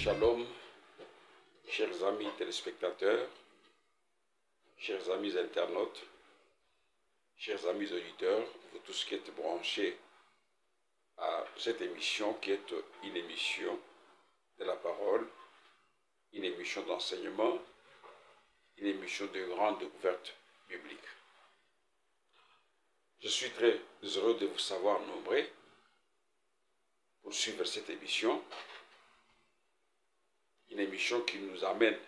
Shalom, chers amis téléspectateurs, chers amis internautes, chers amis auditeurs, vous tous qui êtes branchés à cette émission qui est une émission de la parole, une émission d'enseignement, une émission de grande découverte biblique. Je suis très heureux de vous savoir nombreux pour suivre cette émission. Une émission qui nous amène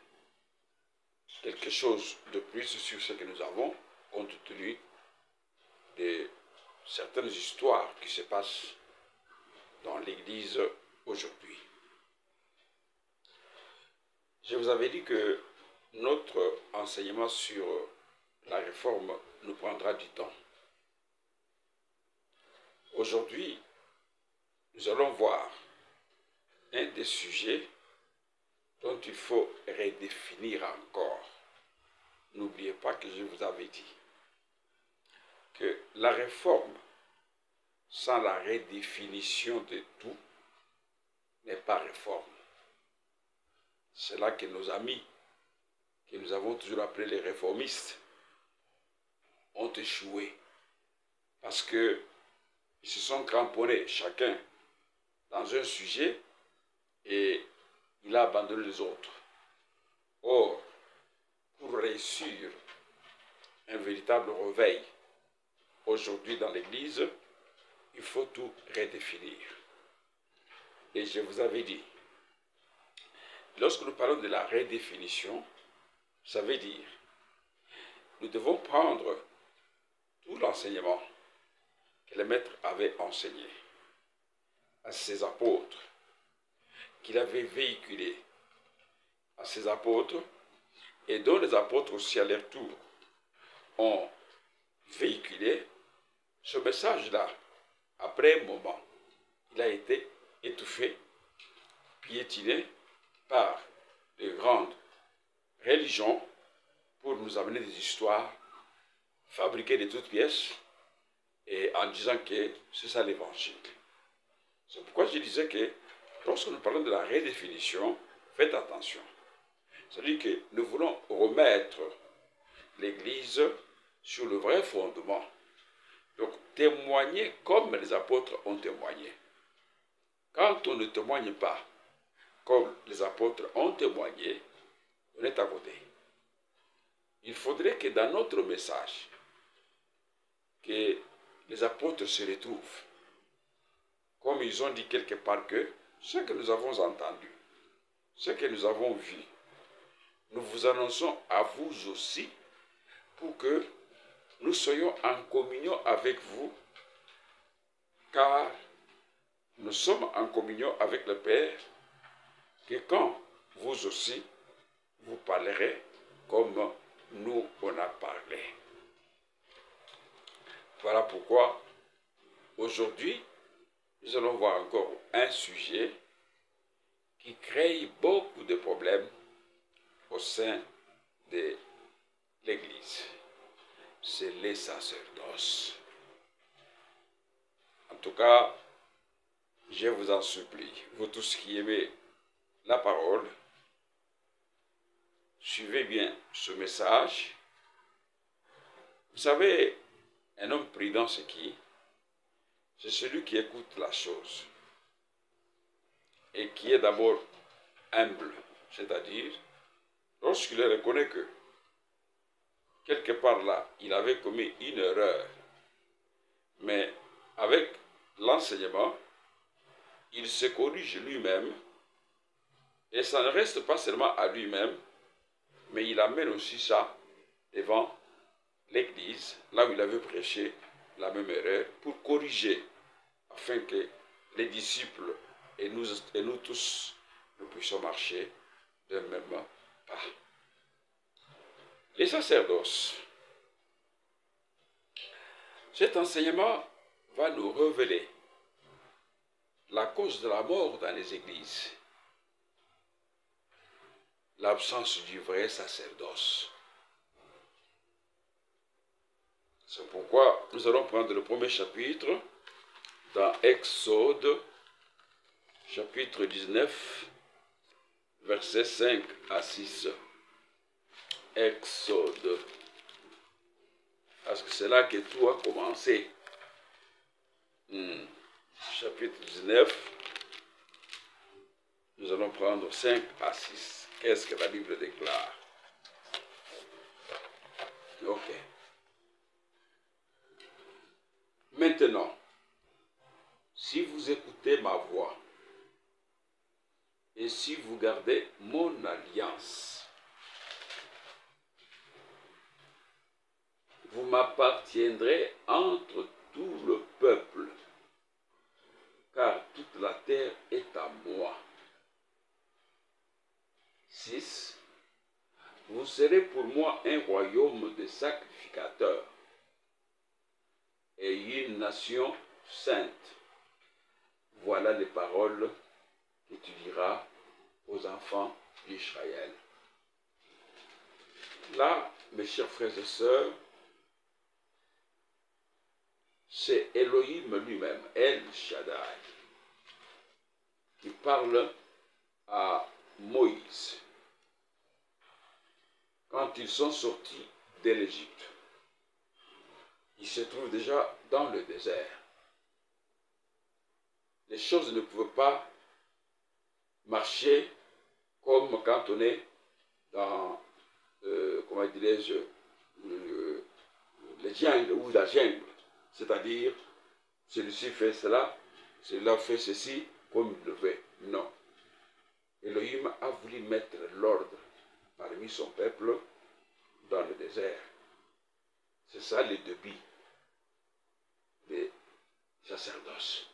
quelque chose de plus sur ce que nous avons, compte tenu de certaines histoires qui se passent dans l'Église aujourd'hui. Je vous avais dit que notre enseignement sur la réforme nous prendra du temps. Aujourd'hui, nous allons voir un des sujets dont il faut redéfinir encore. N'oubliez pas que je vous avais dit que la réforme, sans la redéfinition de tout, n'est pas réforme. C'est là que nos amis, que nous avons toujours appelés les réformistes, ont échoué. Parce qu'ils se sont cramponnés chacun dans un sujet et il a abandonné les autres. Or, pour réussir un véritable réveil aujourd'hui dans l'Église, il faut tout redéfinir. Et je vous avais dit, lorsque nous parlons de la redéfinition, ça veut dire nous devons prendre tout l'enseignement que le maître avait enseigné à ses apôtres, qu'il avait véhiculé à ses apôtres, et dont les apôtres aussi à leur tour ont véhiculé ce message-là. Après un moment, il a été étouffé, piétiné par de grandes religions pour nous amener des histoires fabriquées de toutes pièces et en disant que c'est ça l'évangile. C'est pourquoi je disais que lorsque nous parlons de la redéfinition, faites attention. C'est-à-dire que nous voulons remettre l'Église sur le vrai fondement. Donc, témoigner comme les apôtres ont témoigné. Quand on ne témoigne pas comme les apôtres ont témoigné, on est à côté. Il faudrait que dans notre message, que les apôtres se retrouvent, comme ils ont dit quelque part que ce que nous avons entendu, ce que nous avons vu, nous vous annonçons à vous aussi pour que nous soyons en communion avec vous, car nous sommes en communion avec le Père, que quand vous aussi, vous parlerez comme nous on a parlé. Voilà pourquoi aujourd'hui, nous allons voir encore un sujet qui crée beaucoup de problèmes au sein de l'Église. C'est les sacerdoces. En tout cas, je vous en supplie, vous tous qui aimez la parole, suivez bien ce message. Vous savez, un homme prudent, c'est qui? C'est celui qui écoute la chose et qui est d'abord humble, c'est-à-dire lorsqu'il reconnaît que quelque part là, il avait commis une erreur, mais avec l'enseignement, il se corrige lui-même et ça ne reste pas seulement à lui-même, mais il amène aussi ça devant l'Église, là où il avait prêché la même erreur, pour corriger, afin que les disciples et nous tous, nous puissions marcher d'un même pas. Les sacerdoces. Cet enseignement va nous révéler la cause de la mort dans les églises, l'absence du vrai sacerdoce. C'est pourquoi nous allons prendre le premier chapitre dans Exode, chapitre 19, versets 5 à 6. Exode. Parce que c'est là que tout a commencé. Chapitre 19. Nous allons prendre 5 à 6. Qu'est-ce que la Bible déclare? Ok. Maintenant, si vous écoutez ma voix et si vous gardez mon alliance, vous m'appartiendrez entre tout le peuple, car toute la terre est à moi. 6. Vous serez pour moi un royaume de sacrificateurs et une nation sainte. Voilà les paroles que tu diras aux enfants d'Israël. Là, mes chers frères et sœurs, c'est Elohim lui-même, El Shaddai, qui parle à Moïse quand ils sont sortis de l'Égypte. Ils se trouvent déjà dans le désert. Les choses ne pouvaient pas marcher comme quand on est dans, comment dirais-je, les jungles ou la jungle. C'est-à-dire, celui-ci fait cela, celui-là fait ceci, comme il le veut. Non. Elohim a voulu mettre l'ordre parmi son peuple dans le désert. C'est ça le début des sacerdoces.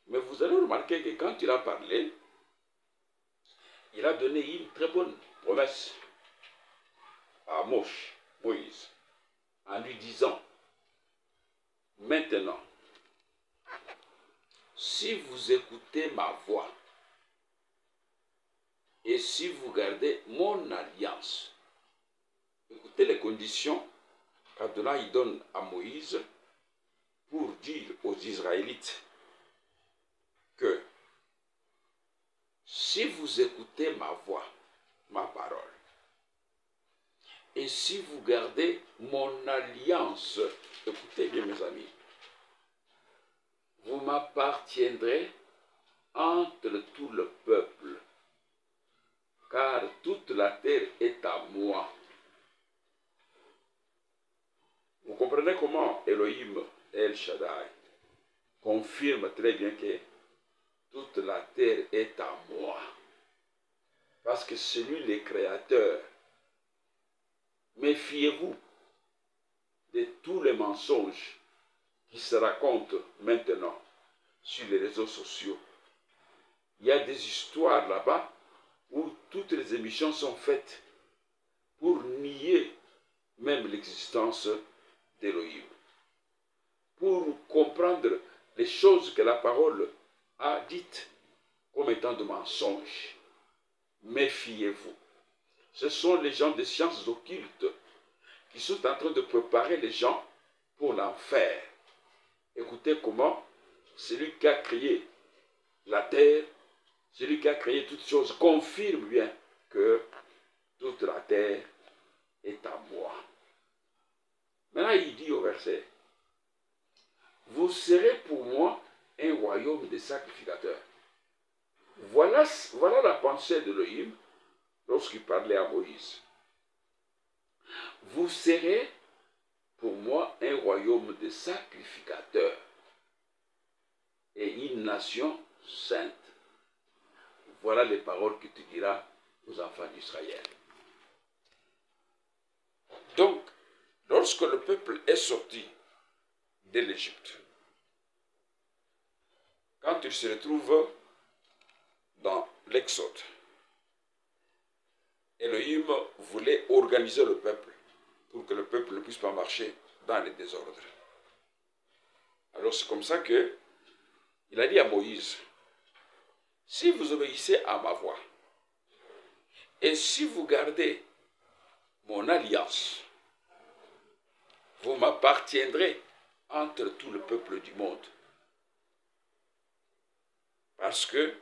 Mais vous allez remarquer que quand il a parlé, il a donné une très bonne promesse à Moïse, en lui disant, maintenant, si vous écoutez ma voix, et si vous gardez mon alliance, écoutez les conditions qu'Adonai donne à Moïse pour dire aux Israélites que si vous écoutez ma voix, ma parole, et si vous gardez mon alliance, écoutez bien mes amis, vous m'appartiendrez entre tout le peuple, car toute la terre est à moi. Vous comprenez comment Elohim, El Shaddai, confirme très bien que toute la terre est à moi. Parce que c'est lui le créateur. Méfiez-vous de tous les mensonges qui se racontent maintenant sur les réseaux sociaux. Il y a des histoires là-bas où toutes les émissions sont faites pour nier même l'existence d'Elohim, pour comprendre les choses que la parole a dites comme étant de mensonges. Méfiez-vous. Ce sont les gens des sciences occultes qui sont en train de préparer les gens pour l'enfer. Écoutez comment celui qui a créé la terre, celui qui a créé toutes choses, confirme bien que toute la terre est à moi. Maintenant, il dit au verset, vous serez pour moi un royaume de sacrificateurs. Voilà la pensée d'Elohim lorsqu'il parlait à Moïse. Vous serez pour moi un royaume de sacrificateurs et une nation sainte. Voilà les paroles que tu diras aux enfants d'Israël. Donc, lorsque le peuple est sorti de l'Égypte, quand il se retrouve dans l'Exode, Elohim voulait organiser le peuple pour que le peuple ne puisse pas marcher dans les désordres. Alors c'est comme ça que il a dit à Moïse, si vous obéissez à ma voix et si vous gardez mon alliance, vous m'appartiendrez entre tout le peuple du monde. Parce que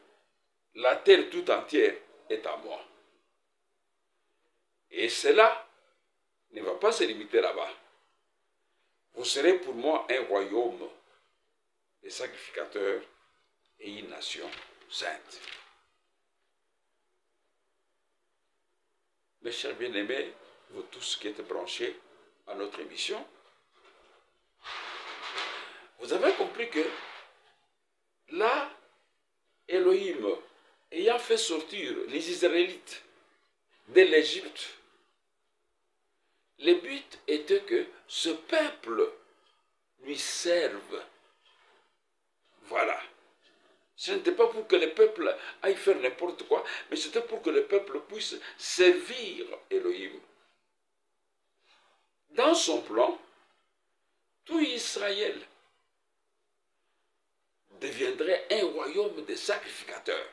la terre tout entière est à moi. Et cela ne va pas se limiter là-bas. Vous serez pour moi un royaume de sacrificateurs et une nation sainte. Mes chers bien-aimés, vous tous qui êtes branchés à notre émission, vous avez compris que là, Elohim, ayant fait sortir les Israélites de l'Égypte, le but était que ce peuple lui serve. Voilà. Ce n'était pas pour que le peuple aille faire n'importe quoi, mais c'était pour que le peuple puisse servir Elohim. Dans son plan, tout Israël deviendrait un royaume de sacrificateurs,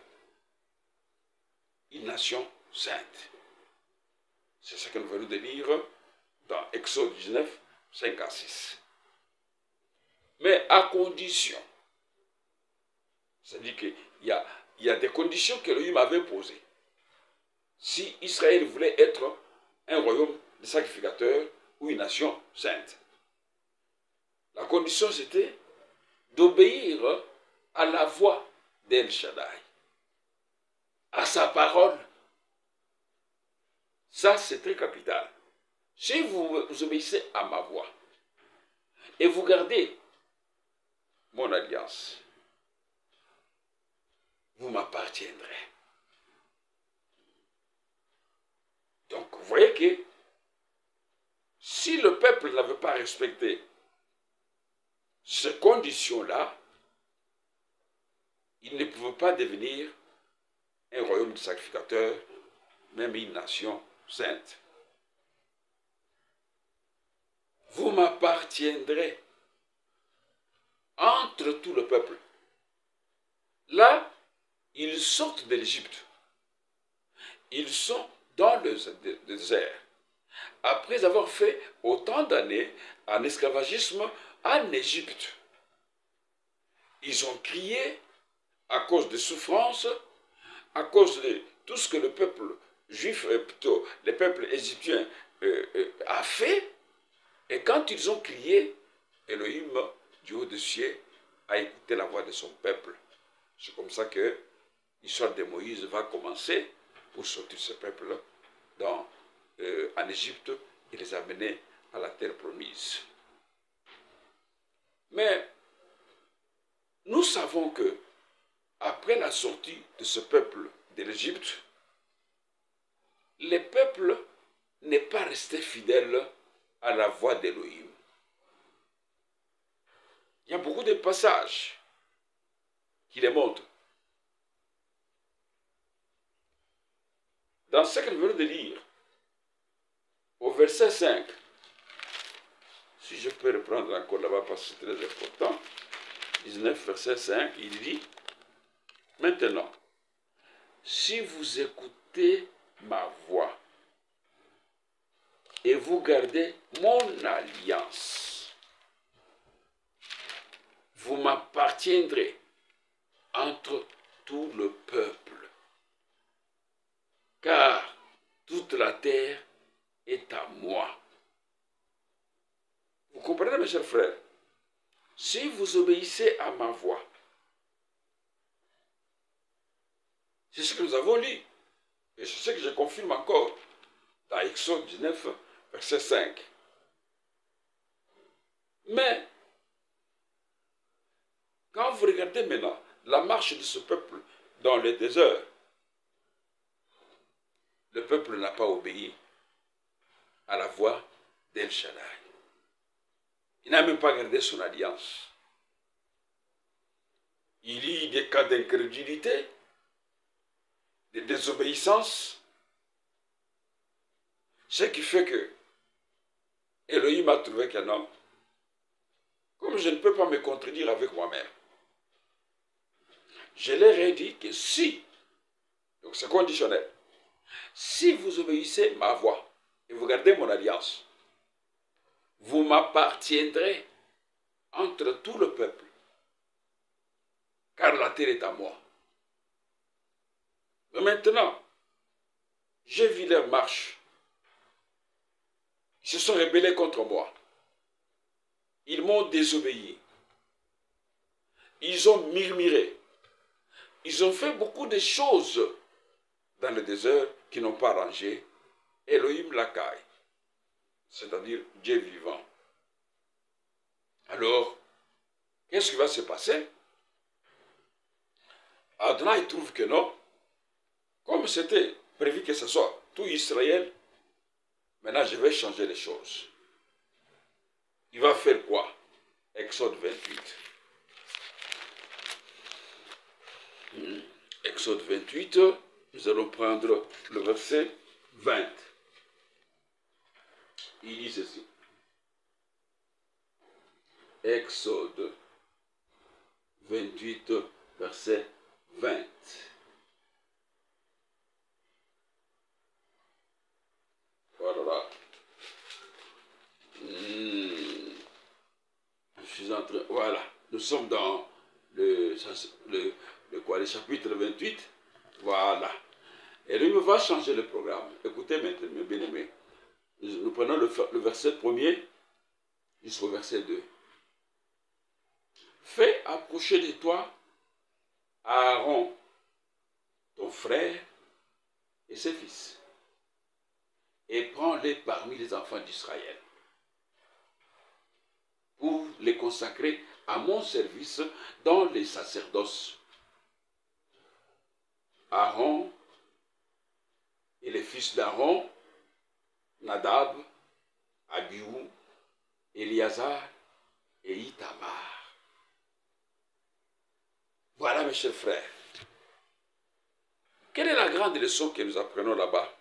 une nation sainte. C'est ce que nous venons de lire dans Exode 19, 5 à 6. Mais à condition, c'est-à-dire qu'il y a des conditions que l'Élohim avait posées. Si Israël voulait être un royaume de sacrificateurs ou une nation sainte, la condition c'était d'obéir à la voix d'El Shaddai, à sa parole. Ça, c'est très capital. Si vous obéissez à ma voix et vous gardez mon alliance, vous m'appartiendrez. Donc, vous voyez que si le peuple n'avait pas respecté ces conditions-là, il ne pouvait pas devenir un royaume de sacrificateurs, même une nation sainte. Vous m'appartiendrez entre tout le peuple. Là, ils sortent de l'Égypte. Ils sont dans le désert. Après avoir fait autant d'années en esclavagisme en Égypte, ils ont crié à cause des souffrances, à cause de tout ce que le peuple juif, plutôt le peuple égyptien a fait. Et quand ils ont crié, Elohim du haut des cieux a écouté la voix de son peuple. C'est comme ça que l'histoire de Moïse va commencer pour sortir ce peuple en Égypte et les amener à la terre promise. Mais nous savons que après la sortie de ce peuple de l'Égypte, le peuple n'est pas resté fidèle à la voix d'Elohim. Il y a beaucoup de passages qui les montrent. Dans ce que nous venons de lire, au verset 5, si je peux reprendre encore là-bas parce que c'est très important, 19, verset 5, il dit, maintenant, si vous écoutez ma voix et vous gardez mon alliance, vous m'appartiendrez entre tout le peuple, car toute la terre est à moi. Vous comprenez, mes chers frères? Si vous obéissez à ma voix, c'est ce que nous avons lu, et c'est ce que je confirme encore dans Exode 19, verset 5. Mais, quand vous regardez maintenant la marche de ce peuple dans le désert, le peuple n'a pas obéi à la voix d'El Shaddai. Il n'a même pas gardé son alliance. Il y a des cas d'incrédulité, de désobéissance, ce qui fait que Elohim a trouvé qu'un homme, comme je ne peux pas me contredire avec moi-même, je leur ai dit que si, donc c'est conditionnel, si vous obéissez ma voix et vous gardez mon alliance, vous m'appartiendrez entre tout le peuple, car la terre est à moi. Mais maintenant, j'ai vu leur marche. Ils se sont rebellés contre moi. Ils m'ont désobéi. Ils ont murmuré. Ils ont fait beaucoup de choses dans le désert qui n'ont pas arrangé Elohim Lakai, c'est-à-dire Dieu vivant. Alors, qu'est-ce qui va se passer? Adonai trouve que non, comme c'était prévu que ce soit tout Israël, maintenant je vais changer les choses. Il va faire quoi? Exode 28. Exode 28, nous allons prendre le verset 20. Il dit ceci. Exode 28, verset 20. Voilà. Je suis en train... Voilà. Nous sommes dans le chapitre 28. Voilà. Et lui va changer le programme. Écoutez maintenant, mes bien-aimés. Nous prenons le verset 1er jusqu'au verset 2. Fais approcher de toi Aaron, ton frère, et ses fils, et prends-les parmi les enfants d'Israël, pour les consacrer à mon service dans les sacerdoces. Aaron et les fils d'Aaron, Nadab, Abihu, Éléazar et Itamar. Voilà, mes chers frères. Quelle est la grande leçon que nous apprenons là-bas?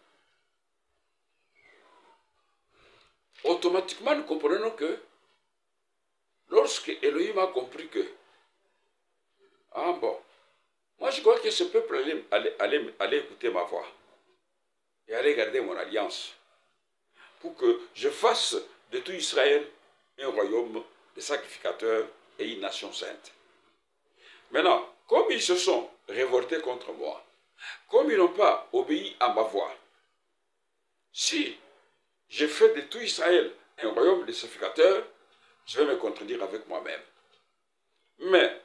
Automatiquement, nous comprenons que lorsque Elohim a compris que, ah bon, moi je crois que ce peuple allait écouter ma voix et allait garder mon alliance pour que je fasse de tout Israël un royaume de sacrificateurs et une nation sainte. Maintenant, comme ils se sont révoltés contre moi, comme ils n'ont pas obéi à ma voix, si je fais de tout Israël un royaume de sacrificateurs, je vais me contredire avec moi-même. Mais,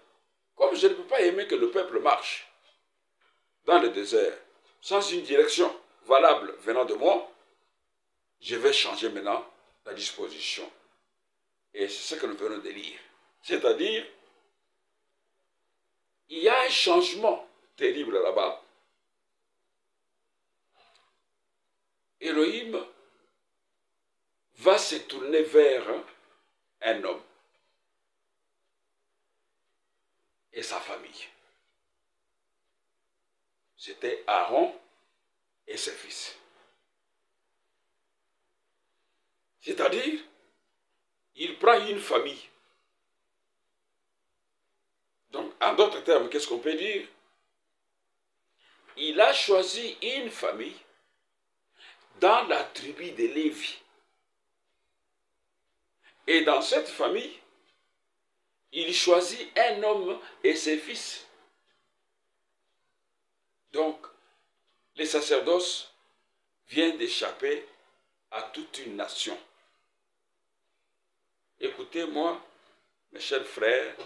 comme je ne peux pas aimer que le peuple marche dans le désert sans une direction valable venant de moi, je vais changer maintenant la disposition. Et c'est ce que nous venons de lire. C'est-à-dire, il y a un changement terrible là-bas. Elohim va se tourner vers un homme et sa famille. C'était Aaron et ses fils. C'est-à-dire, il prend une famille. Donc, en d'autres termes, qu'est-ce qu'on peut dire? Il a choisi une famille dans la tribu de Lévi. Et dans cette famille, il choisit un homme et ses fils. Donc, les sacerdoces viennent d'échapper à toute une nation. Écoutez-moi, mes chers frères,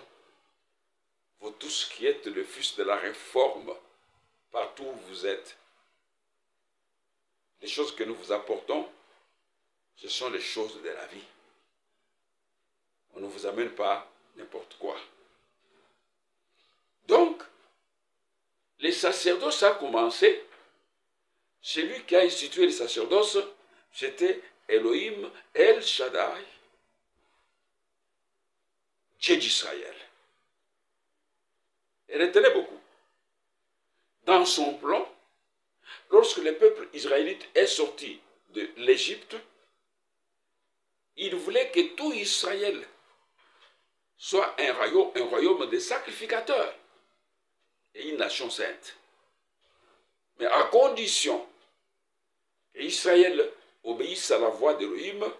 vous tous qui êtes le fils de la réforme, partout où vous êtes, les choses que nous vous apportons, ce sont les choses de la vie. On ne vous amène pas n'importe quoi. Donc, les sacerdoces a commencé. Celui qui a institué les sacerdoces, c'était Elohim El Shaddai, Dieu d'Israël. Et retenez beaucoup. Dans son plan, lorsque le peuple israélite est sorti de l'Égypte, il voulait que tout Israël soit un royaume de sacrificateurs et une nation sainte. Mais à condition qu'Israël obéisse à la voix d'Élohim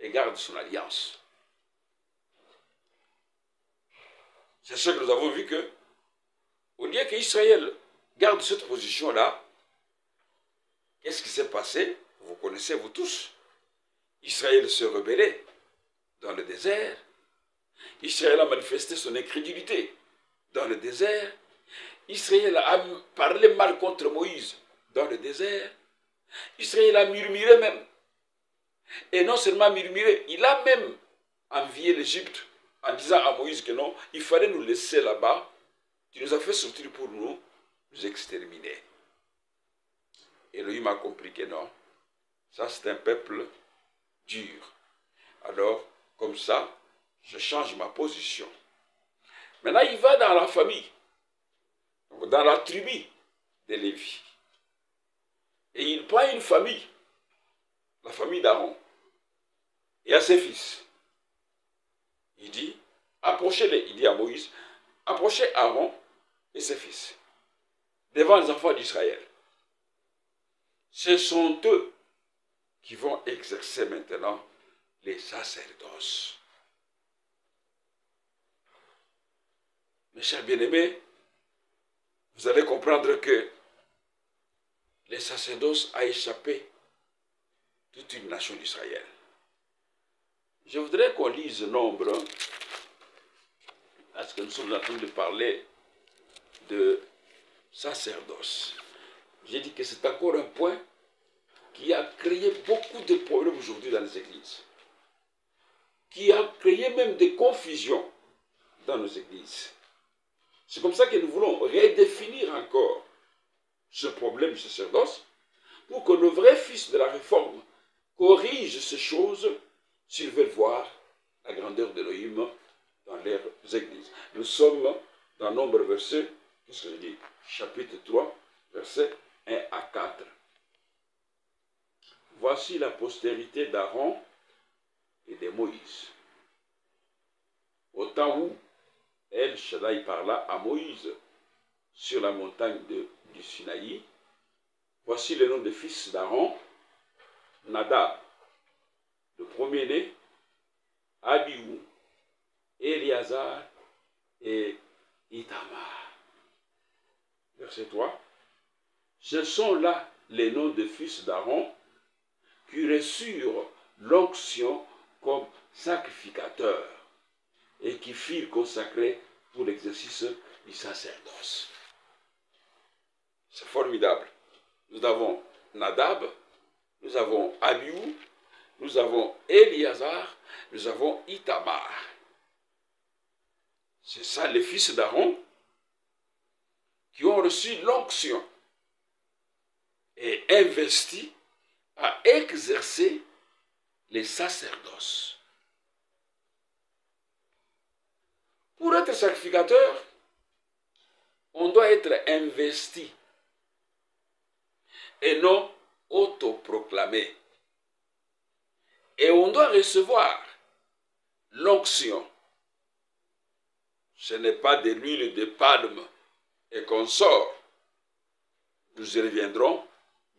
et garde son alliance. C'est ce que nous avons vu que, au lieu qu'Israël garde cette position-là, qu'est-ce qui s'est passé? Vous connaissez, vous tous. Israël se rebellait dans le désert. Israël a manifesté son incrédulité dans le désert. Israël a parlé mal contre Moïse dans le désert. Israël a murmuré même. Et non seulement murmuré, il a même envié l'Égypte en disant à Moïse que non, il fallait nous laisser là-bas. Tu nous as fait sortir pour nous exterminer. Elohim a compris que non, ça c'est un peuple dur. Alors, comme ça, je change ma position. Maintenant, il va dans la famille, dans la tribu de Lévi. Et il prend une famille, la famille d'Aaron, et à ses fils. Il dit, approchez-les, il dit à Moïse, approchez Aaron et ses fils devant les enfants d'Israël. Ce sont eux qui vont exercer maintenant les sacerdoces. Mes chers bien-aimés, vous allez comprendre que les sacerdoces a échappé toute une nation d'Israël. Je voudrais qu'on lise Nombre, parce que nous sommes en train de parler de sacerdoce. J'ai dit que c'est encore un point qui a créé beaucoup de problèmes aujourd'hui dans les églises, qui a créé même des confusions dans nos églises. C'est comme ça que nous voulons redéfinir encore ce problème du sacerdoce pour que le vrai fils de la réforme corrige ces choses s'ils veulent voir la grandeur d'Élohim dans leurs églises. Nous sommes dans Nombre verset, qu'est-ce que je dis? Chapitre 3, versets 1 à 4. Voici la postérité d'Aaron et de Moïse. Au temps où El Shaddai parla à Moïse sur la montagne du Sinaï, voici le nom des fils d'Aaron: Nadab, le premier-né, Abihu, Éléazar et Ithamar. Verset 3. Ce sont là les noms des fils d'Aaron qui reçurent l'onction comme sacrificateurs et qui furent consacrés pour l'exercice du sacerdoce. C'est formidable. Nous avons Nadab, nous avons Abihu, nous avons Éléazar, nous avons Ithamar. C'est ça les fils d'Aaron qui ont reçu l'onction et investi à exercer les sacerdoces. Pour être sacrificateur, on doit être investi et non autoproclamé. Et on doit recevoir l'onction. Ce n'est pas de l'huile de palme et consort. Nous y reviendrons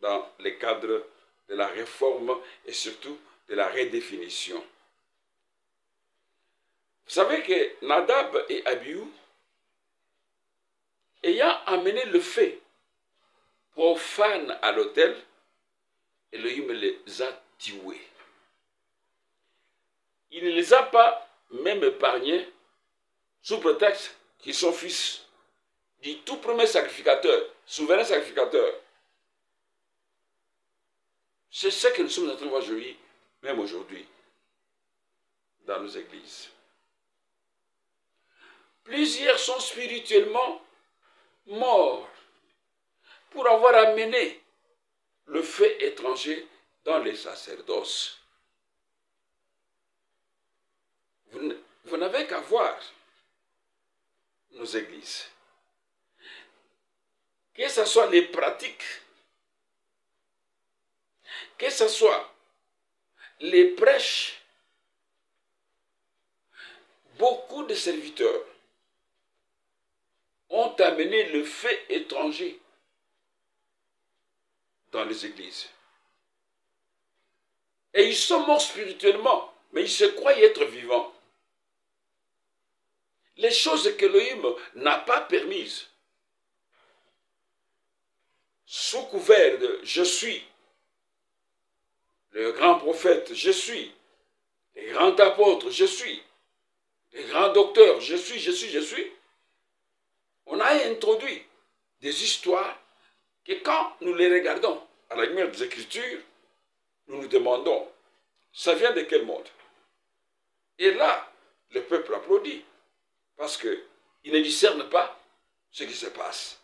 dans le cadre de la réforme et surtout de la redéfinition. Vous savez que Nadab et Abihu, ayant amené le fait profane à l'autel, Elohim les a tués. Il ne les a pas même épargnés sous prétexte qu'ils sont fils du tout premier sacrificateur, souverain sacrificateur. C'est ce que nous sommes en train de voir aujourd'hui, même aujourd'hui, dans nos églises. Plusieurs sont spirituellement morts pour avoir amené le fait étranger dans les sacerdoces. Vous n'avez qu'à voir nos églises. Que ce soit les pratiques, que ce soit les prêches, beaucoup de serviteurs ont amené le fait étranger dans les églises. Et ils sont morts spirituellement, mais ils se croient être vivants. Les choses qu'Elohim n'a pas permises, sous couvert de « je suis Le grand prophète, je suis. Les grands apôtres, je suis. Les grands docteurs, je suis. On a introduit des histoires que quand nous les regardons à la lumière des Écritures, nous nous demandons, ça vient de quel monde? Et là, le peuple applaudit, parce qu'il ne discerne pas ce qui se passe.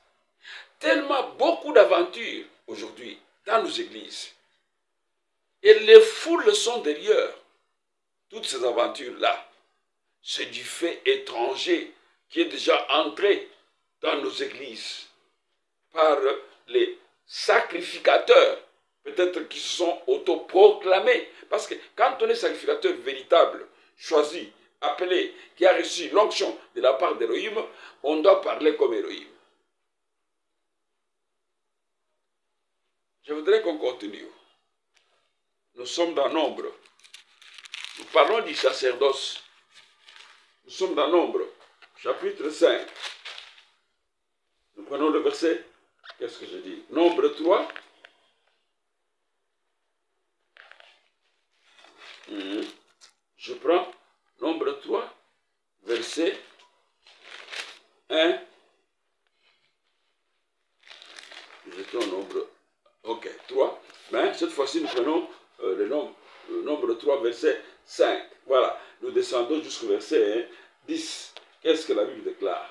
Tellement beaucoup d'aventures aujourd'hui dans nos églises. Et les foules sont derrière toutes ces aventures-là. C'est du fait étranger qui est déjà entré dans nos églises par les sacrificateurs, peut-être qui se sont autoproclamés. Parce que quand on est sacrificateur véritable, choisi, appelé, qui a reçu l'onction de la part d'Élohim, on doit parler comme Élohim. Je voudrais qu'on continue. Nous sommes dans Nombre. Nous parlons du sacerdoce. Nous sommes dans Nombre, chapitre 5. Nous prenons le verset. Qu'est-ce que je dis? Nombre 3. Je prends Nombre 3, verset 1. Jetons Nombre. Ok, 3. Mais cette fois-ci, nous prenons le nombre 3, verset 5. Voilà, nous descendons jusqu'au verset 10. Qu'est-ce que la Bible déclare?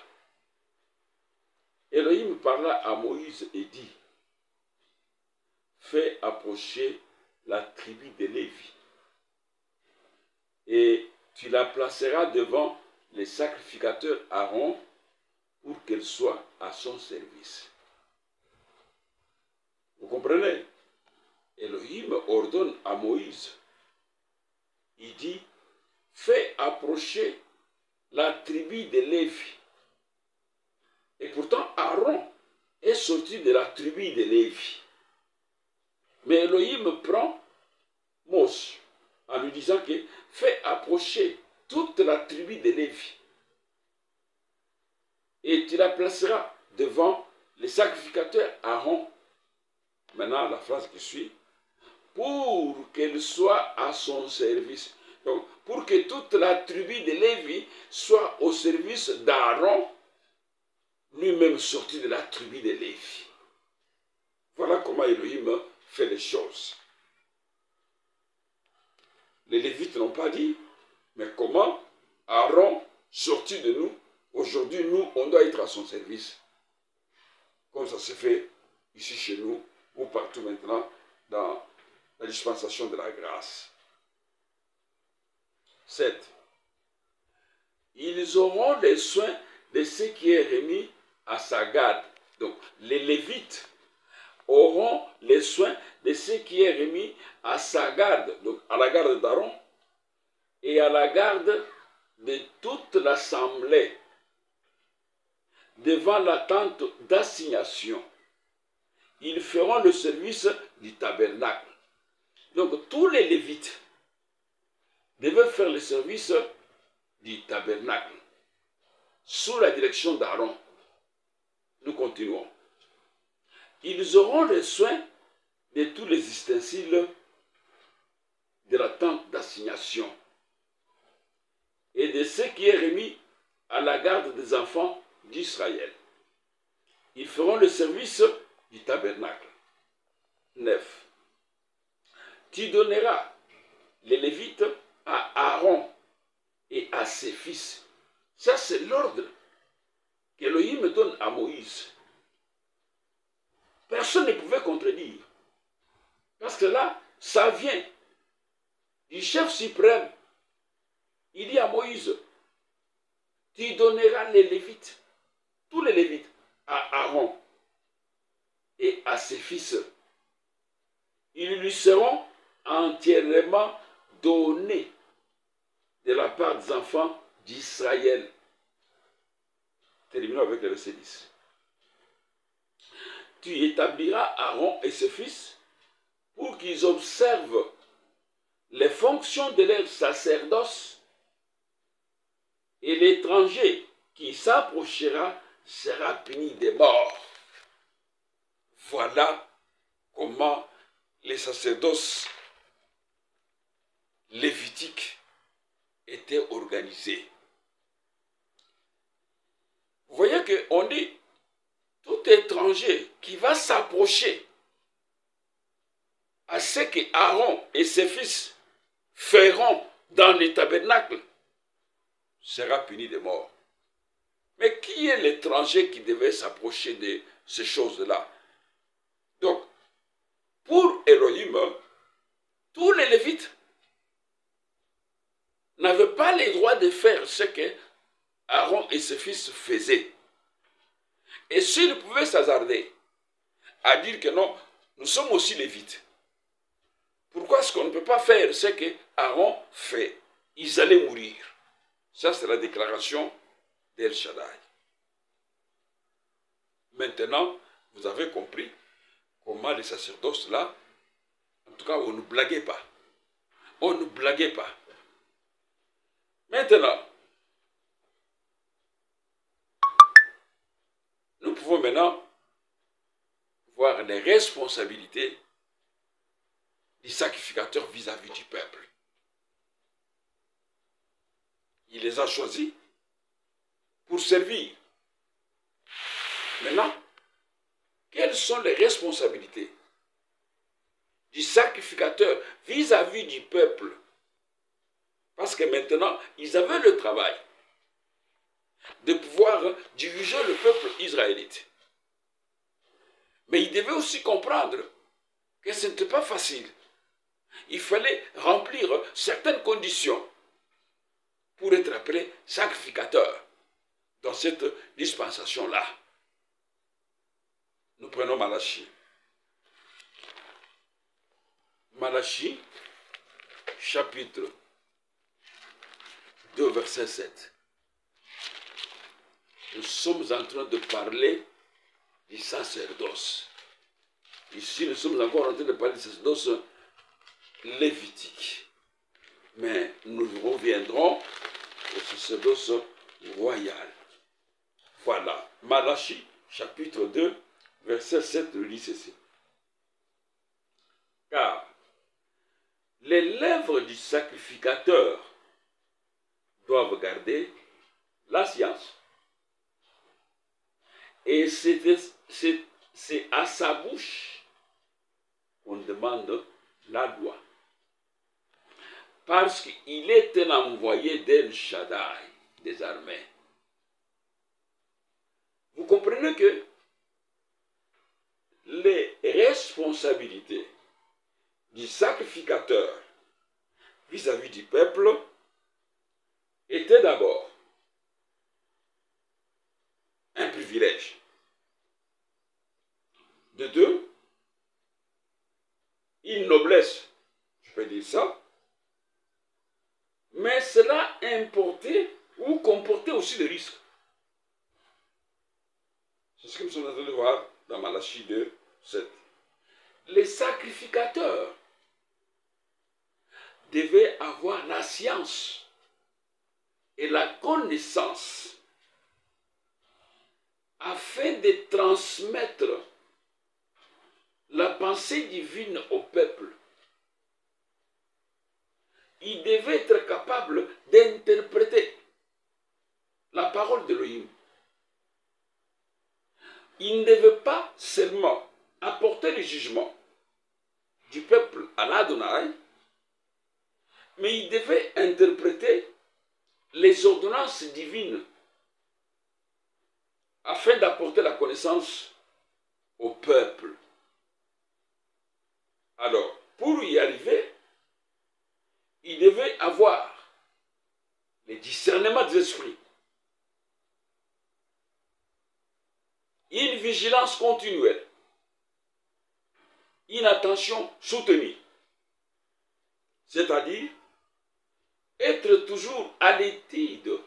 Elohim parla à Moïse et dit, fais approcher la tribu de Lévi, et tu la placeras devant les sacrificateurs Aaron pour qu'elle soit à son service. Vous comprenez? Elohim ordonne à Moïse, il dit, fais approcher la tribu de Lévi. Et pourtant, Aaron est sorti de la tribu de Lévi. Mais Elohim prend Mose en lui disant que fais approcher toute la tribu de Lévi. Et tu la placeras devant les sacrificateurs Aaron. Maintenant, la phrase qui suit. Pour qu'elle soit à son service. Donc, pour que toute la tribu de Lévi soit au service d'Aaron, lui-même sorti de la tribu de Lévi. Voilà comment Elohim fait les choses. Les Lévites n'ont pas dit, mais comment Aaron, sorti de nous, aujourd'hui, nous, on doit être à son service. Comme ça se fait ici chez nous, ou partout maintenant, dans la dispensation de la grâce. 7. Ils auront les soins de ce qui est remis à sa garde. Donc, les Lévites auront les soins de ce qui est remis à sa garde, donc à la garde d'Aaron et à la garde de toute l'assemblée devant la tente d'assignation. Ils feront le service du tabernacle. Donc, tous les Lévites devaient faire le service du tabernacle sous la direction d'Aaron. Nous continuons. Ils auront les soins de tous les ustensiles de la tente d'assignation et de ce qui est remis à la garde des enfants d'Israël. Ils feront le service du tabernacle. 9. Tu donneras les Lévites à Aaron et à ses fils. Ça, c'est l'ordre qu'Élohim donne à Moïse. Personne ne pouvait contredire. Parce que là, ça vient du chef suprême. Il dit à Moïse, tu donneras les Lévites, tous les Lévites, à Aaron et à ses fils. Ils lui seront entièrement donnés de la part des enfants d'Israël. Terminons avec le verset 10. Tu établiras Aaron et ses fils pour qu'ils observent les fonctions de leur sacerdoce, et l'étranger qui s'approchera sera puni de mort. Voilà comment les sacerdoces organisé. Vous voyez qu'on dit, tout étranger qui va s'approcher à ce que Aaron et ses fils feront dans les tabernacles sera puni de mort. Mais qui est l'étranger qui devait s'approcher de ces choses-là? Donc, pour Elohim, tous les Lévites n'avaient pas le droit de faire ce que Aaron et ses fils faisaient. Et s'ils pouvaient s'hasarder à dire que non, nous sommes aussi Lévites, pourquoi est-ce qu'on ne peut pas faire ce que Aaron fait? Ils allaient mourir. Ça, c'est la déclaration d'El Shaddai. Maintenant, vous avez compris comment les sacerdoces là, en tout cas, on ne blaguait pas. On ne blaguait pas. Maintenant, nous pouvons maintenant voir les responsabilités du sacrificateur vis-à-vis du peuple. Il les a choisis pour servir. Maintenant, quelles sont les responsabilités du sacrificateur vis-à-vis du peuple? Parce que maintenant, ils avaient le travail de pouvoir diriger le peuple israélite. Mais ils devaient aussi comprendre que ce n'était pas facile. Il fallait remplir certaines conditions pour être appelé sacrificateur dans cette dispensation-là. Nous prenons Malachie. Malachie, chapitre 2, verset 7. Nous sommes en train de parler du sacerdoce. Ici, nous sommes encore en train de parler du sacerdoce lévitique. Mais nous reviendrons au sacerdoce royal. Voilà. Malachie, chapitre 2, verset 7, lit ceci. Car les lèvres du sacrificateur doivent garder la science. Et c'est à sa bouche qu'on demande la loi. Parce qu'il est un envoyé d'El Shaddai, des armées. Vous comprenez que les responsabilités du sacrificateur vis-à-vis du peuple étaient d'abord un privilège. De deux, une noblesse, je peux dire ça, mais cela importait ou comportait aussi des risques. C'est ce que nous sommes en train de voir dans Malachie 2, 7. Les sacrificateurs devaient avoir la science et la connaissance afin de transmettre la pensée divine au peuple. Ils devaient être capables d'interpréter la parole d'Élohim. Ils ne devaient pas seulement apporter le jugement du peuple à l'Adonai, mais ils devaient interpréter les ordonnances divines afin d'apporter la connaissance au peuple. Alors, pour y arriver, il devait avoir le discernement des esprits, une vigilance continuelle, une attention soutenue, c'est-à-dire être toujours à l'étude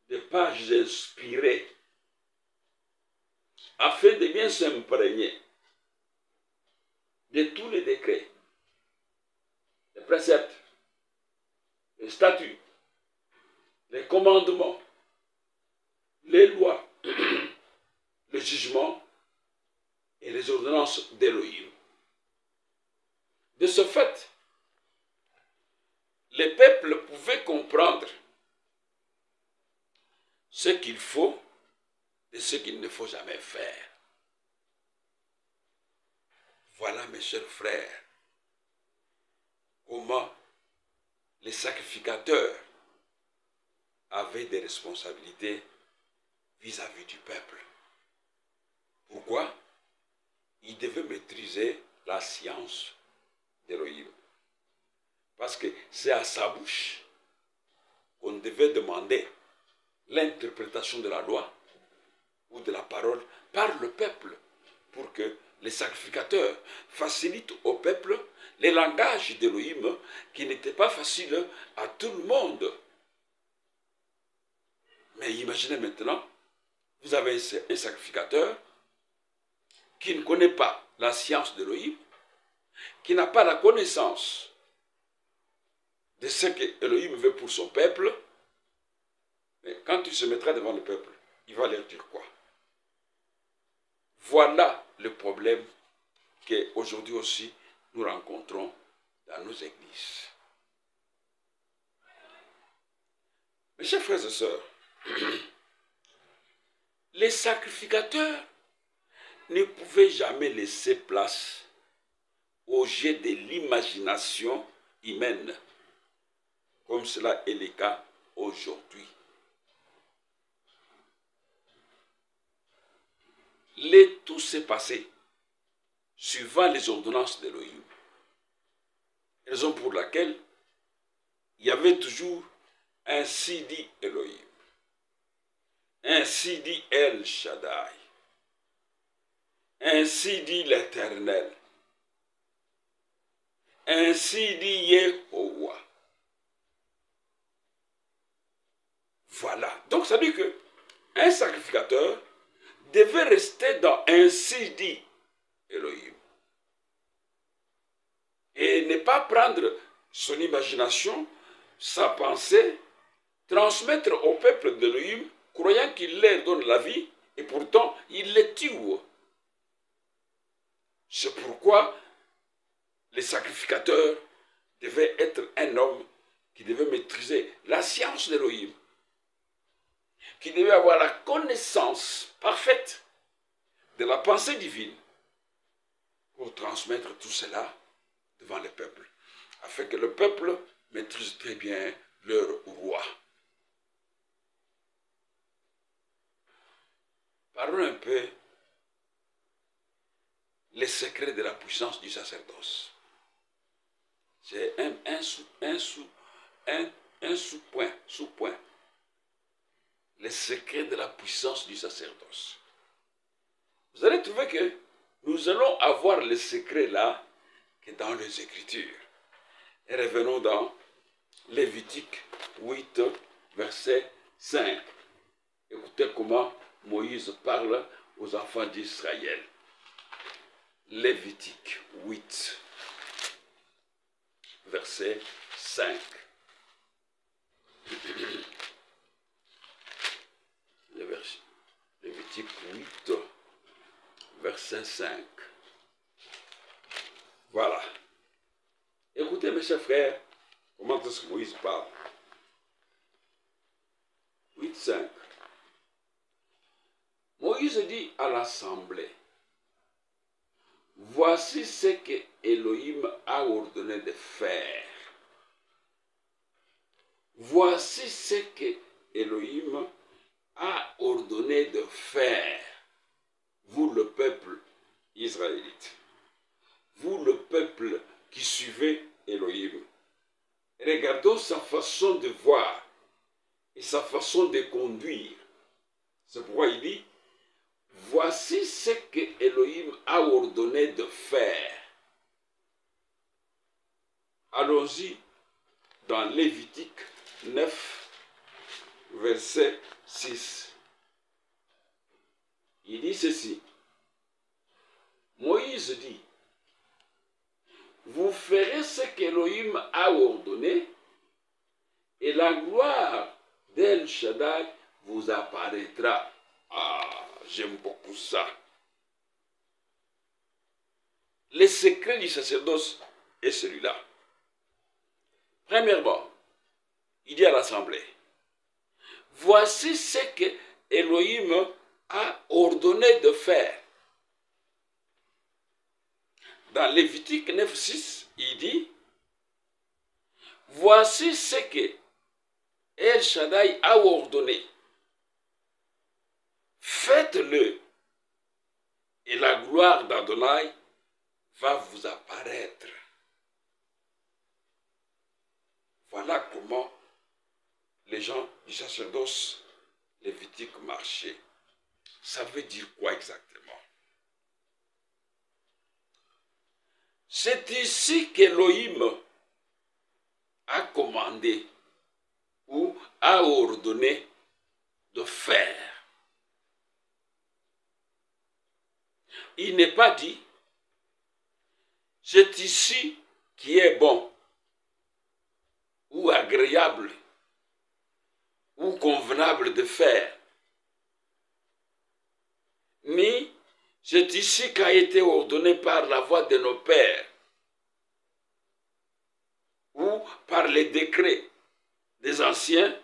des pages inspirées afin de bien s'imprégner de tous les décrets, les préceptes, les statuts, les commandements, les lois, les jugements et les ordonnances d'Élohim. De ce fait, les peuples pouvaient comprendre ce qu'il faut et ce qu'il ne faut jamais faire. Voilà, mes chers frères, comment les sacrificateurs avaient des responsabilités vis-à-vis du peuple. Pourquoi? Ils devaient maîtriser la science d'Élohim. Parce que c'est à sa bouche qu'on devait demander l'interprétation de la loi ou de la parole par le peuple pour que les sacrificateurs facilitent au peuple les langages d'Élohim qui n'étaient pas faciles à tout le monde. Mais imaginez maintenant, vous avez un sacrificateur qui ne connaît pas la science d'Élohim, qui n'a pas la connaissance de ce que Élohim veut pour son peuple. Mais quand il se mettra devant le peuple, il va leur dire quoi? Voilà le problème qu'aujourd'hui aussi nous rencontrons dans nos églises. Mes chers frères et sœurs, les sacrificateurs ne pouvaient jamais laisser place au jet de l'imagination humaine, comme cela est le cas aujourd'hui. Tout s'est passé suivant les ordonnances d'Élohim. Raison pour laquelle il y avait toujours ainsi dit Elohim, ainsi dit El Shaddai, ainsi dit l'Éternel, ainsi dit Yehovah. Voilà. Donc ça dit que un sacrificateur devait rester dans ainsi dit Elohim. Et ne pas prendre son imagination, sa pensée, transmettre au peuple d'Elohim, croyant qu'il leur donne la vie, et pourtant il les tue. C'est pourquoi les sacrificateurs devaient être un homme qui devait maîtriser la science d'Elohim, qui devait avoir la connaissance parfaite de la pensée divine pour transmettre tout cela devant le peuple, afin que le peuple maîtrise très bien leur roi. Parlons un peu les secrets de la puissance du sacerdoce. C'est un sous-point. Les secrets de la puissance du sacerdoce. Vous allez trouver que nous allons avoir les secrets là que dans les Écritures. Et revenons dans Lévitique 8, verset 5. Écoutez comment Moïse parle aux enfants d'Israël. Lévitique 8, verset 5. Lévitique 8, verset 5. Voilà. Écoutez, mes chers frères, comment est-ce que Moïse parle. 8, 5. Moïse dit à l'assemblée, voici ce que Elohim a ordonné de faire. Voici ce que Elohim a ordonné de faire. Vous, le peuple israélite. Vous, le peuple qui suivez Elohim. Regardons sa façon de voir et sa façon de conduire. C'est pourquoi il dit, voici ce que Elohim a ordonné de faire. Allons-y dans Lévitique 9, verset 6. Il dit ceci. Moïse dit, vous ferez ce qu'Elohim a ordonné, et la gloire d'El Shaddai vous apparaîtra. Ah, j'aime beaucoup ça. Le secret du sacerdoce est celui-là. Premièrement, il dit à l'assemblée, voici ce que Elohim a ordonné de faire. Dans Lévitique 9:6, il dit, voici ce que El Shaddai a ordonné. Faites-le, et la gloire d'Adonai va vous apparaître. Voilà comment les gens du sacerdoce lévitique marchaient. Ça veut dire quoi exactement? C'est ici qu'Elohim a commandé ou a ordonné de faire. Il n'est pas dit, c'est ici qui est bon, ou agréable, ou convenable de faire. Ni, c'est ici qu'a été ordonné par la voix de nos pères, ou par les décrets des anciens,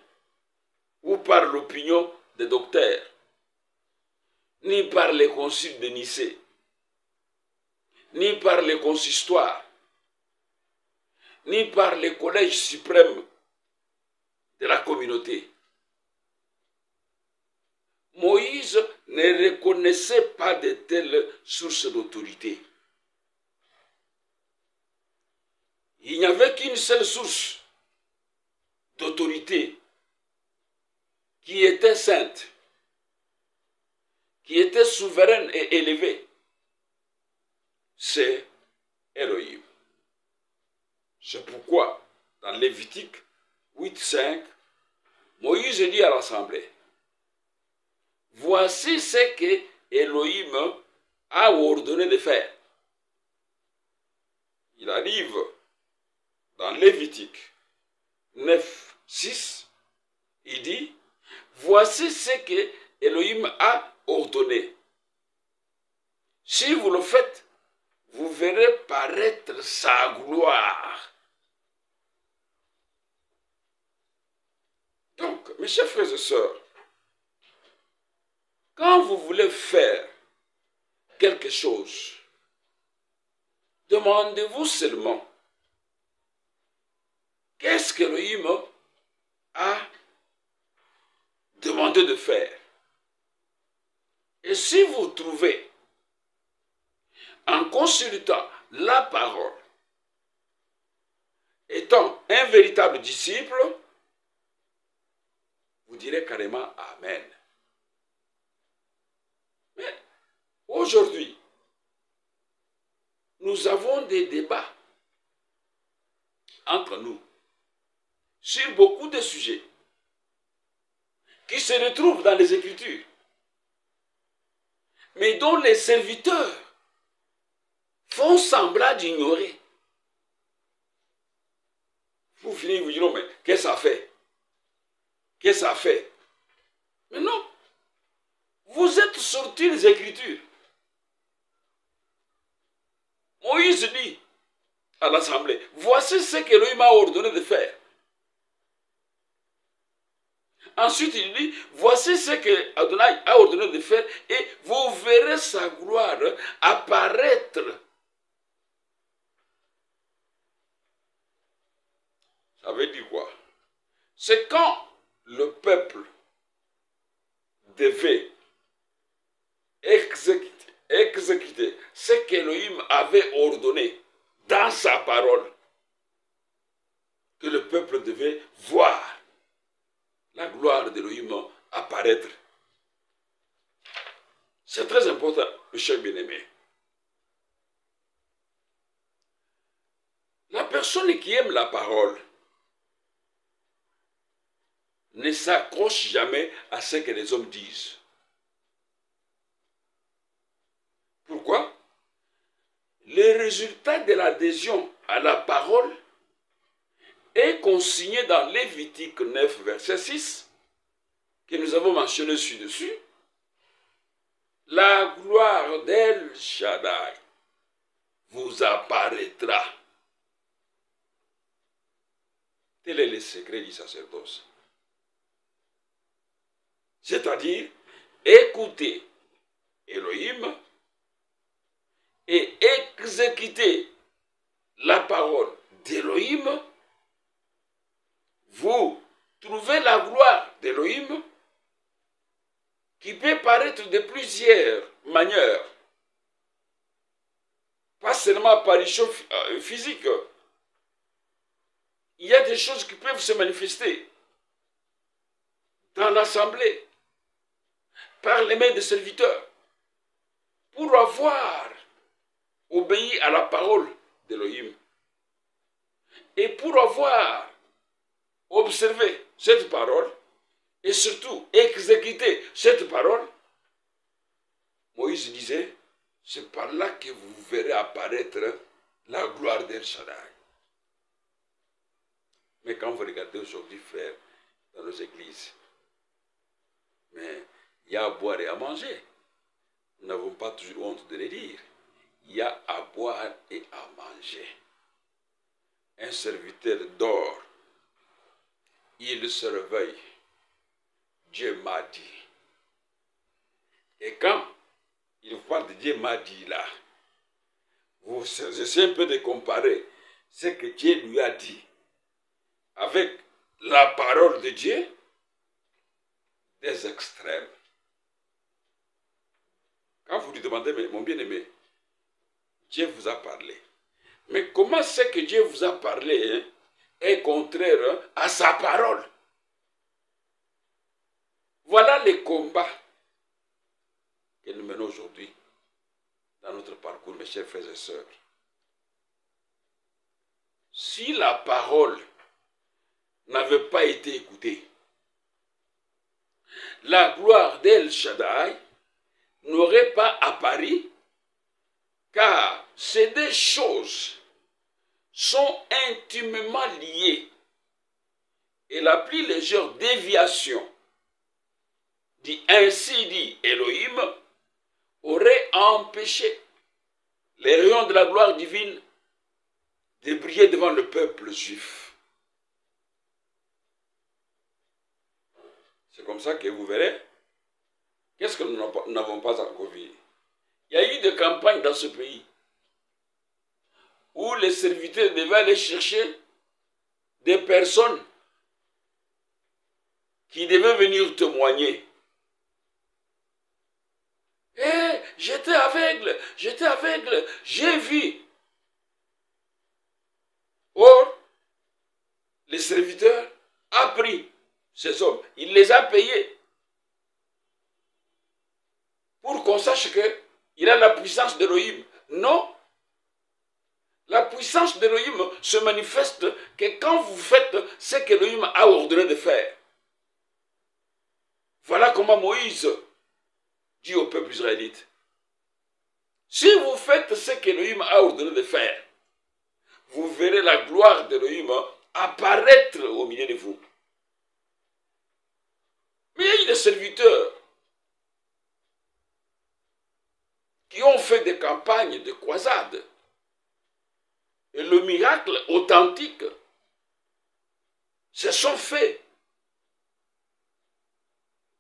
ou par l'opinion des docteurs, ni par les conciles de Nicée, ni par les consistoires, ni par les collèges suprêmes de la communauté. Moïse ne reconnaissait pas de telles sources d'autorité. Il n'y avait qu'une seule source d'autorité qui était sainte, qui était souveraine et élevée. C'est Elohim. C'est pourquoi, dans Lévitique 8:5, Moïse dit à l'assemblée, voici ce que Elohim a ordonné de faire. Il arrive dans Lévitique 9:6, il dit, voici ce que Elohim a ordonné. Si vous le faites, vous verrez paraître sa gloire. Donc, mes chers frères et sœurs, quand vous voulez faire quelque chose, demandez-vous seulement, qu'est-ce que Elohim a demandé de faire? Et si vous trouvez, en consultant la parole, étant un véritable disciple, vous direz carrément Amen. Mais aujourd'hui, nous avons des débats entre nous sur beaucoup de sujets qui se retrouvent dans les Écritures, mais dont les serviteurs font semblant d'ignorer. Vous finissez, vous direz, mais qu'est-ce que ça fait? Qu'est-ce que ça fait? Mais non, vous êtes sortis des Écritures. Moïse dit à l'assemblée, voici ce que Elohim m'a ordonné de faire. Ensuite, il dit, voici ce que Adonai a ordonné de faire et vous verrez sa gloire apparaître. Ça veut dire quoi? C'est quand le peuple devait exécuter ce qu'Elohim avait ordonné dans sa parole, que le peuple devait voir la gloire d'Elohim apparaître. C'est très important, mes chers bien-aimés. La personne qui aime la parole ne s'accroche jamais à ce que les hommes disent. Pourquoi? Le résultat de l'adhésion à la parole est consigné dans Lévitique 9, verset 6, que nous avons mentionné ci-dessus. La gloire d'El Shaddai vous apparaîtra. Tel est le secret du sacerdoce. C'est-à-dire, écouter Elohim et exécuter la parole d'Elohim. Vous trouvez la gloire d'Elohim qui peut paraître de plusieurs manières. Pas seulement apparition physique. Il y a des choses qui peuvent se manifester dans l'assemblée, par les mains des serviteurs, pour avoir obéi à la parole d'Elohim et pour avoir observé cette parole et surtout exécuté cette parole. Moïse disait, c'est par là que vous verrez apparaître la gloire d'El Shaddai. Mais quand vous regardez aujourd'hui, frères, dans nos églises, mais il y a à boire et à manger. Nous n'avons pas toujours honte de le dire. Il y a à boire et à manger. Un serviteur dort. Il se réveille. Dieu m'a dit. Et quand il parle de Dieu m'a dit là, vous essayez un peu de comparer ce que Dieu lui a dit avec la parole de Dieu, des extrêmes. Quand vous lui demandez, mais mon bien-aimé, Dieu vous a parlé. Mais comment c'est que Dieu vous a parlé est contraire à sa parole? Voilà les combats que nous menons aujourd'hui dans notre parcours, mes chers frères et sœurs. Si la parole n'avait pas été écoutée, la gloire d'El Shaddai n'aurait pas apparu, car ces deux choses sont intimement liées. Et la plus légère déviation, ainsi dit Elohim, aurait empêché les rayons de la gloire divine de briller devant le peuple juif. C'est comme ça que vous verrez. Qu'est-ce que nous n'avons pas encore vu? Il y a eu des campagnes dans ce pays où les serviteurs devaient aller chercher des personnes qui devaient venir témoigner. J'étais aveugle, j'ai vu. Or, les serviteurs a pris ces hommes, il les a payés pour qu'on sache qu'il a la puissance d'Elohim. Non, la puissance d'Elohim se manifeste que quand vous faites ce qu'Elohim a ordonné de faire. Voilà comment Moïse dit au peuple israélite, si vous faites ce qu'Elohim a ordonné de faire, vous verrez la gloire d'Elohim apparaître au milieu de vous. Mais il y a eu des serviteurs qui ont fait des campagnes de croisades. Et le miracle authentique se sont faits.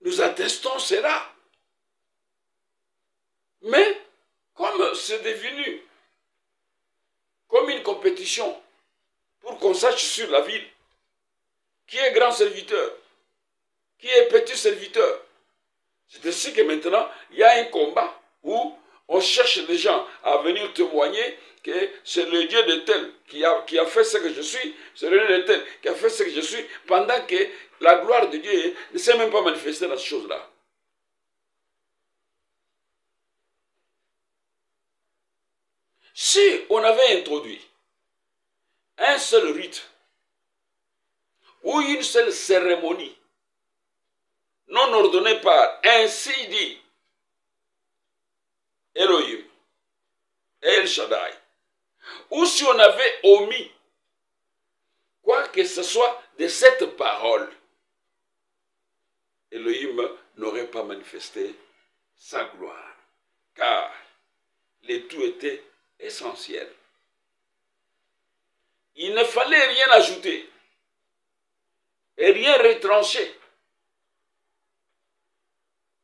Nous attestons cela. Mais comme c'est devenu comme une compétition pour qu'on sache sur la ville qui est grand serviteur, qui est petit serviteur, c'est ainsi que maintenant il y a un combat où on cherche des gens à venir témoigner que c'est le Dieu de tel qui a fait ce que je suis, c'est le Dieu de tel qui a fait ce que je suis, pendant que la gloire de Dieu ne s'est même pas manifestée dans ces choses-là. Si on avait introduit un seul rite ou une seule cérémonie non ordonnée par ainsi dit Elohim, El Shaddai, ou si on avait omis quoi que ce soit de cette parole, Elohim n'aurait pas manifesté sa gloire, car le tout était essentiel. Il ne fallait rien ajouter et rien retranché.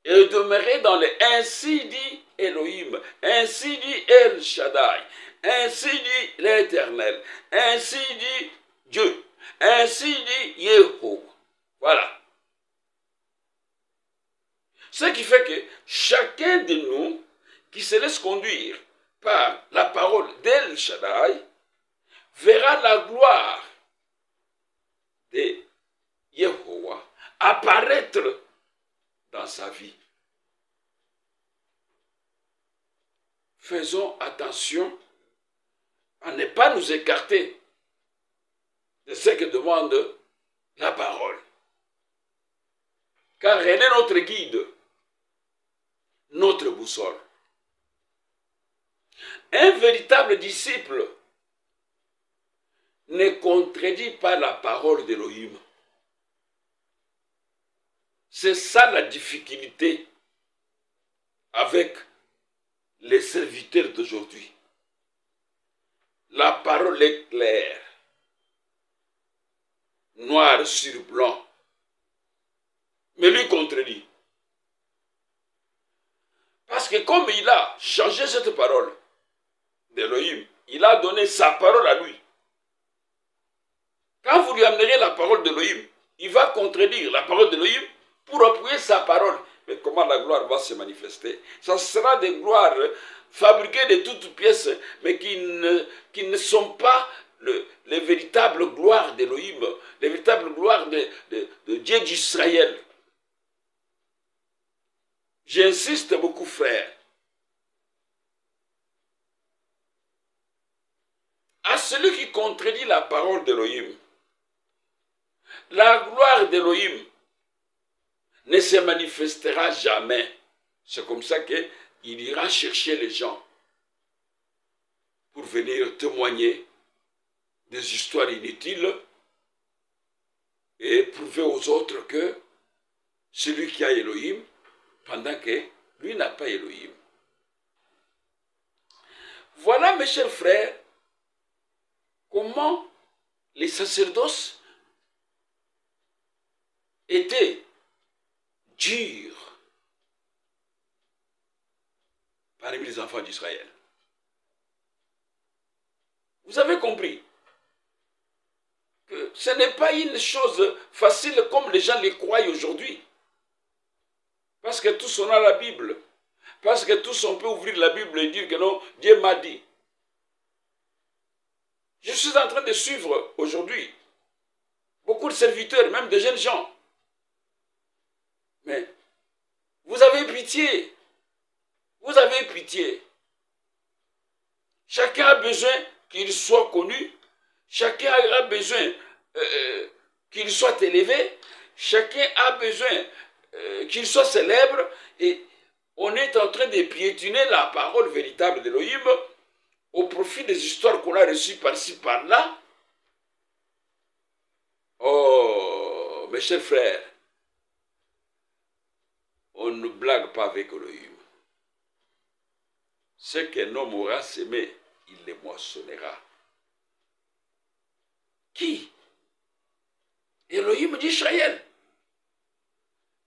Et demeurer dans le ainsi dit Elohim, ainsi dit El Shaddai, ainsi dit l'Éternel, ainsi dit Dieu, ainsi dit Yehova. Voilà. Ce qui fait que chacun de nous qui se laisse conduire par la parole d'El Shaddai verra la gloire de Yehova apparaître dans sa vie. Faisons attention à ne pas nous écarter de ce que demande la parole. Car elle est notre guide, notre boussole. Un véritable disciple ne contredit pas la parole d'Élohim. C'est ça la difficulté avec les serviteurs d'aujourd'hui. La parole est claire, noir sur blanc, mais lui contredit. Parce que comme il a changé cette parole d'Élohim, il a donné sa parole à lui. Quand vous lui amenerez la parole d'Élohim, il va contredire la parole d'Élohim pour appuyer sa parole. Mais comment la gloire va se manifester? Ça sera des gloires fabriquées de toutes pièces, mais qui ne sont pas les véritables gloires d'Élohim, les véritables gloires de Dieu d'Israël. J'insiste beaucoup, frère. À celui qui contredit la parole d'Élohim, la gloire d'Élohim ne se manifestera jamais. C'est comme ça qu'il ira chercher les gens pour venir témoigner des histoires inutiles et prouver aux autres que celui qui a Elohim, pendant que lui n'a pas Elohim. Voilà, mes chers frères, comment les sacerdoces étaient durs parmi les enfants d'Israël. Vous avez compris que ce n'est pas une chose facile comme les gens les croient aujourd'hui. Parce que tous on a la Bible. Parce que tous on peut ouvrir la Bible et dire que non, Dieu m'a dit. Je suis en train de suivre aujourd'hui beaucoup de serviteurs, même de jeunes gens. Mais vous avez pitié. Vous avez pitié. Chacun a besoin qu'il soit connu. Chacun a besoin qu'il soit élevé. Chacun a besoin qu'il soit célèbre. Et on est en train de piétiner la parole véritable d'Élohim au profit des histoires qu'on a reçues par-ci, par-là. Oh, mes chers frères, on ne blague pas avec Elohim. Ce qu'un homme aura semé, il le moissonnera. Qui? Elohim d'Israël.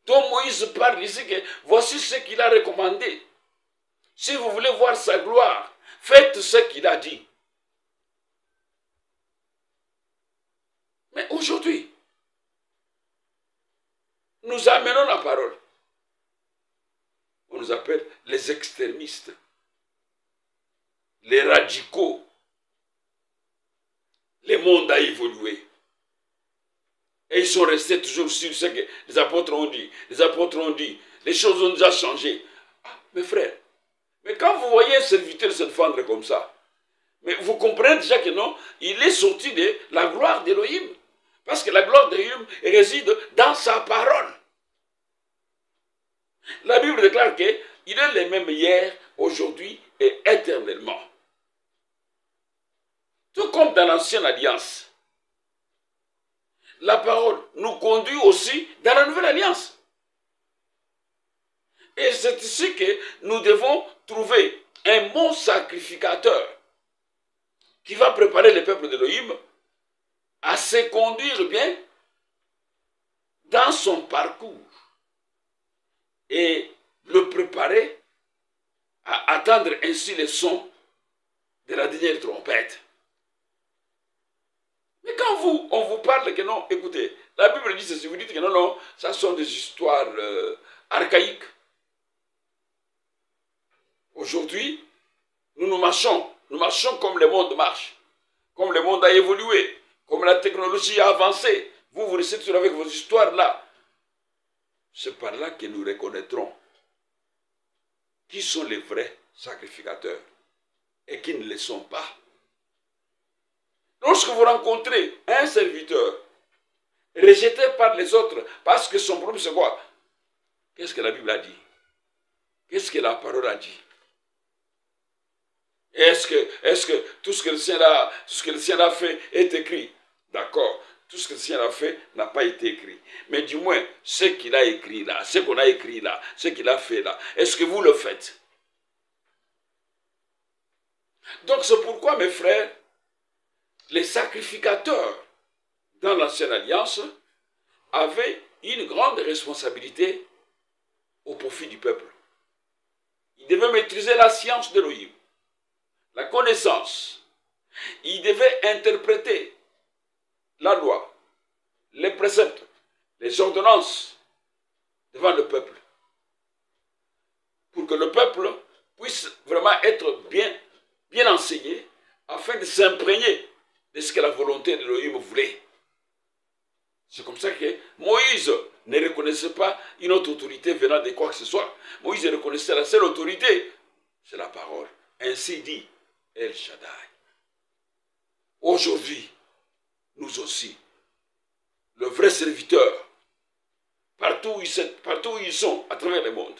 Donc Moïse parle ici que voici ce qu'il a recommandé. Si vous voulez voir sa gloire, faites ce qu'il a dit. Mais aujourd'hui, nous amenons la parole. On nous appelle les extrémistes, les radicaux. Le monde a évolué. Et ils sont restés toujours sur ce que les apôtres ont dit. Les apôtres ont dit. Les choses ont déjà changé. Ah, mes frères, mais quand vous voyez un serviteur se défendre comme ça, mais vous comprenez déjà que non, il est sorti de la gloire d'Élohim. Parce que la gloire d'Élohim réside dans sa parole. La Bible déclare qu'il est le même hier, aujourd'hui et éternellement. Tout comme dans l'ancienne alliance. La parole nous conduit aussi dans la nouvelle alliance. Et c'est ici que nous devons trouver un bon sacrificateur qui va préparer le peuple d'Élohim à se conduire bien dans son parcours et le préparer à attendre ainsi les sons de la dernière trompette. Mais quand on vous parle que non, écoutez, la Bible dit ceci, vous dites que non, non, ça sont des histoires archaïques. Aujourd'hui, nous marchons comme le monde marche, comme le monde a évolué, comme la technologie a avancé. Vous restez toujours avec vos histoires là. C'est par là que nous reconnaîtrons qui sont les vrais sacrificateurs et qui ne le sont pas. Lorsque vous rencontrez un serviteur rejeté par les autres parce que son problème c'est quoi? Qu'est-ce que la Bible a dit? Qu'est-ce que la parole a dit? Est-ce que tout ce que le Seigneur a fait est écrit? D'accord. Tout ce que le Seigneur a fait n'a pas été écrit. Mais du moins, ce qu'il a écrit là, ce qu'on a écrit là, ce qu'il a fait là, est-ce que vous le faites? Donc c'est pourquoi, mes frères, les sacrificateurs dans l'Ancienne Alliance avaient une grande responsabilité au profit du peuple. Ils devaient maîtriser la science d'Élohim, la connaissance. Ils devaient interpréter la loi, les préceptes, les ordonnances devant le peuple. Pour que le peuple puisse vraiment être bien enseigné afin de s'imprégner de ce que la volonté d'Élohim voulait. C'est comme ça que Moïse ne reconnaissait pas une autre autorité venant de quoi que ce soit. Moïse reconnaissait la seule autorité, c'est la parole. Ainsi dit El Shaddai. Aujourd'hui, nous aussi, le vrai serviteur, partout où ils sont, à travers le monde,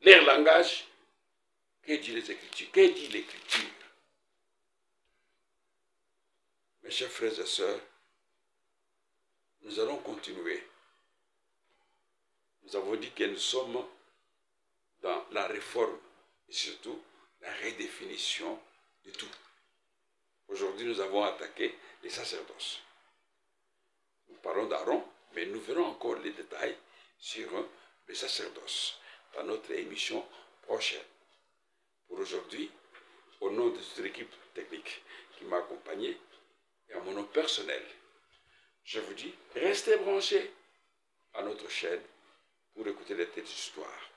leur langage, que dit les Écritures? Que dit l'Écriture? Mes chers frères et sœurs, nous allons continuer. Nous avons dit que nous sommes dans la réforme et surtout la redéfinition de tout. Aujourd'hui, nous avons attaqué les sacerdoces. Nous parlons d'Aaron, mais nous verrons encore les détails sur les sacerdoces dans notre émission prochaine. Pour aujourd'hui, au nom de toute l'équipe technique qui m'a accompagné et à mon nom personnel, je vous dis, restez branchés à notre chaîne pour écouter les telles histoires.